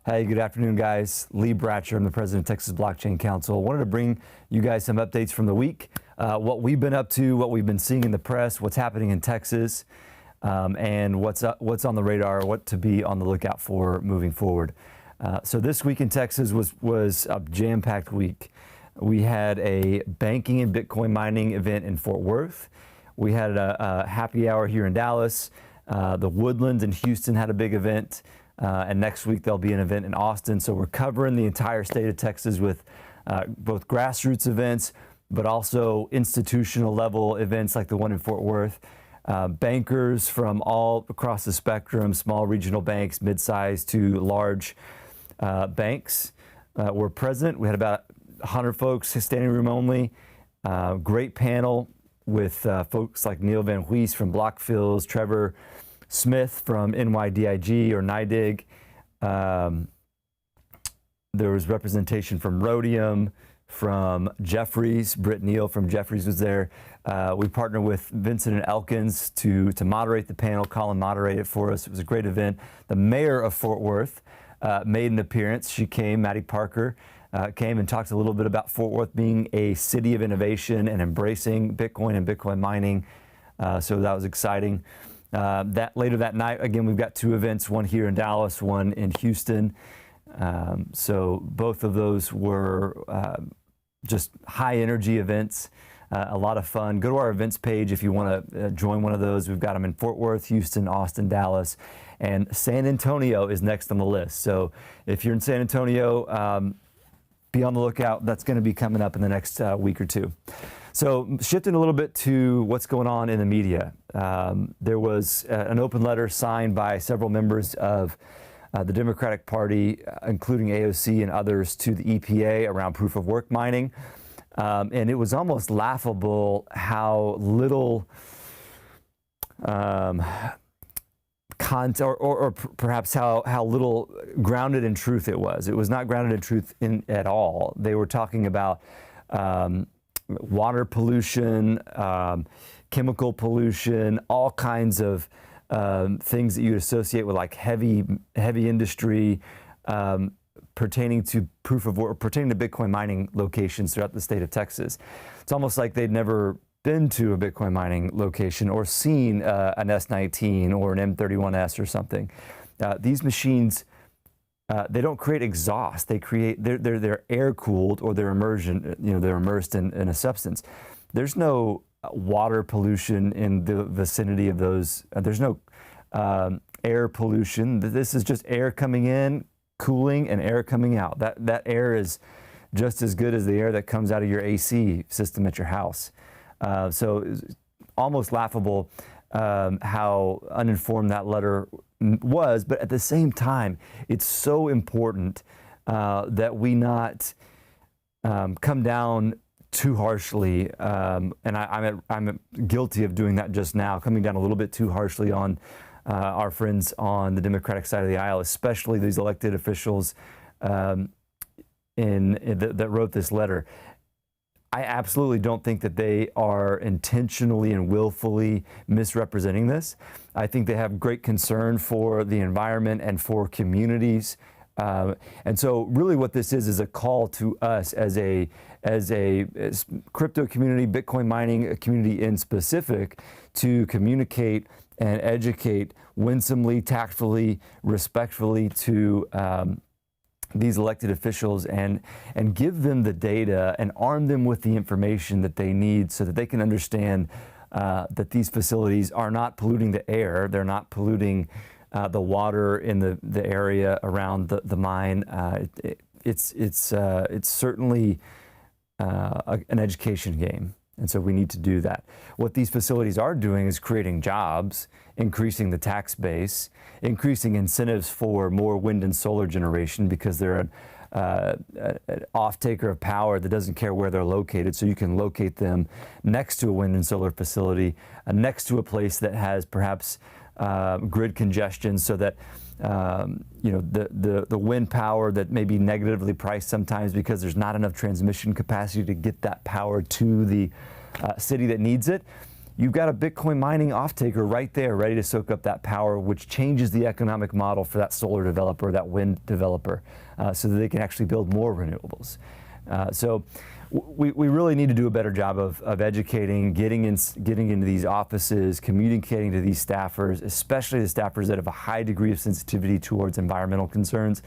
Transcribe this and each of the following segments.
Hey, good afternoon, guys. Lee Bratcher, I'm the president of Texas Blockchain Council. I wanted to bring you guys some updates from the week, what we've been up to, what we've been seeing in the press, what's happening in Texas, and what's on the radar, what to be on the lookout for moving forward. So this week in Texas was a jam-packed week. We had a banking and Bitcoin mining event in Fort Worth. We had a happy hour here in Dallas. The Woodlands in Houston had a big event. And next week there'll be an event in Austin. So we're covering the entire state of Texas with both grassroots events, but also institutional level events like the one in Fort Worth. Bankers from all across the spectrum, small regional banks, mid-sized to large banks were present. We had about 100 folks, standing room only. Great panel with folks like Neil Van Huys from Blockfills, Trevor Smith from NYDIG or NYDIG. There was representation from Rhodium, from Jeffries. Britt Neal from Jeffries was there. We partnered with Vincent and Elkins to moderate the panel. Colin moderated for us. It was a great event. The mayor of Fort Worth made an appearance. She came, Maddie Parker, came and talked a little bit about Fort Worth being a city of innovation and embracing Bitcoin and Bitcoin mining. So that was exciting. Later that night, again, we've got two events, one here in Dallas, one in Houston. So both of those were just high energy events, a lot of fun. Go to our events page if you want to join one of those. We've got them in Fort Worth, Houston, Austin, Dallas, and San Antonio is next on the list. So if you're in San Antonio, be on the lookout. That's going to be coming up in the next week or two. So shifting a little bit to what's going on in the media. There was an open letter signed by several members of the Democratic Party, including AOC and others, to the EPA around proof of work mining. And it was almost laughable how little or perhaps how little grounded in truth it was. It was not grounded in truth at all. They were talking about water pollution, chemical pollution, all kinds of things that you associate with like heavy industry pertaining to proof of work, pertaining to Bitcoin mining locations throughout the state of Texas. It's almost like they'd never been to a Bitcoin mining location or seen an S19 or an M31S or something. These machines, they don't create exhaust. They're air cooled, or they're immersed in a substance. There's no water pollution in the vicinity of those. There's no air pollution. This is just air coming in, cooling, and air coming out. That air is just as good as the air that comes out of your AC system at your house. So it's almost laughable how uninformed that letter was, but at the same time, it's so important that we not come down too harshly, and I'm guilty of doing that just now, coming down a little bit too harshly on our friends on the Democratic side of the aisle, especially these elected officials that wrote this letter. I absolutely don't think that they are intentionally and willfully misrepresenting this. I think they have great concern for the environment and for communities. And so really what this is a call to us as crypto community, Bitcoin mining community in specific, to communicate and educate winsomely, tactfully, respectfully to these elected officials and give them the data and arm them with the information that they need so that they can understand that these facilities are not polluting the air, they're not polluting the water in the area around the mine. It's certainly an education game. And so we need to do that. What these facilities are doing is creating jobs, increasing the tax base, increasing incentives for more wind and solar generation because they're an off-taker of power that doesn't care where they're located. So you can locate them next to a wind and solar facility, next to a place that has perhaps grid congestion, so that the wind power that may be negatively priced sometimes because there's not enough transmission capacity to get that power to the city that needs it. you've got a Bitcoin mining off-taker right there ready to soak up that power, which changes the economic model for that solar developer, that wind developer, so that they can actually build more renewables. So we really need to do a better job of educating, getting into these offices, communicating to these staffers, especially the staffers that have a high degree of sensitivity towards environmental concerns,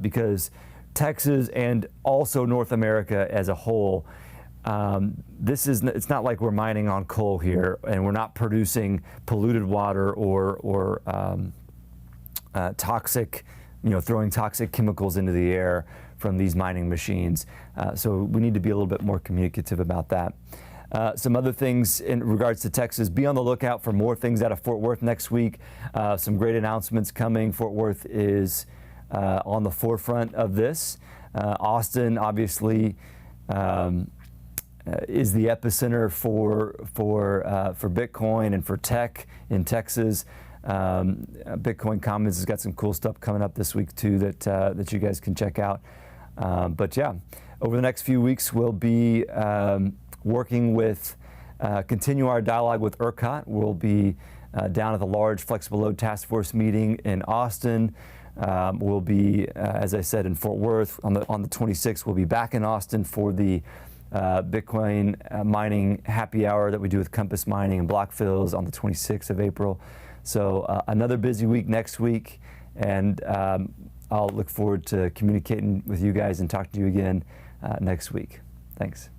because Texas and also North America as a whole, it's not like we're mining on coal here and we're not producing polluted water or toxic, throwing toxic chemicals into the air from these mining machines. So we need to be a little bit more communicative about that. Some other things in regards to Texas, be on the lookout for more things out of Fort Worth next week. Some great announcements coming. Fort Worth is on the forefront of this. Austin, obviously, is the epicenter for Bitcoin and for tech in Texas. Bitcoin Commons has got some cool stuff coming up this week too that you guys can check out. But yeah, over the next few weeks we'll be working with, continue our dialogue with ERCOT. We'll be down at the large Flexible Load Task Force meeting in Austin. We'll be, as I said, in Fort Worth on the 26th. We'll be back in Austin for the Bitcoin mining happy hour that we do with Compass Mining and Blockfills on the 26th of April. So another busy week next week, and I'll look forward to communicating with you guys and talking to you again next week. Thanks.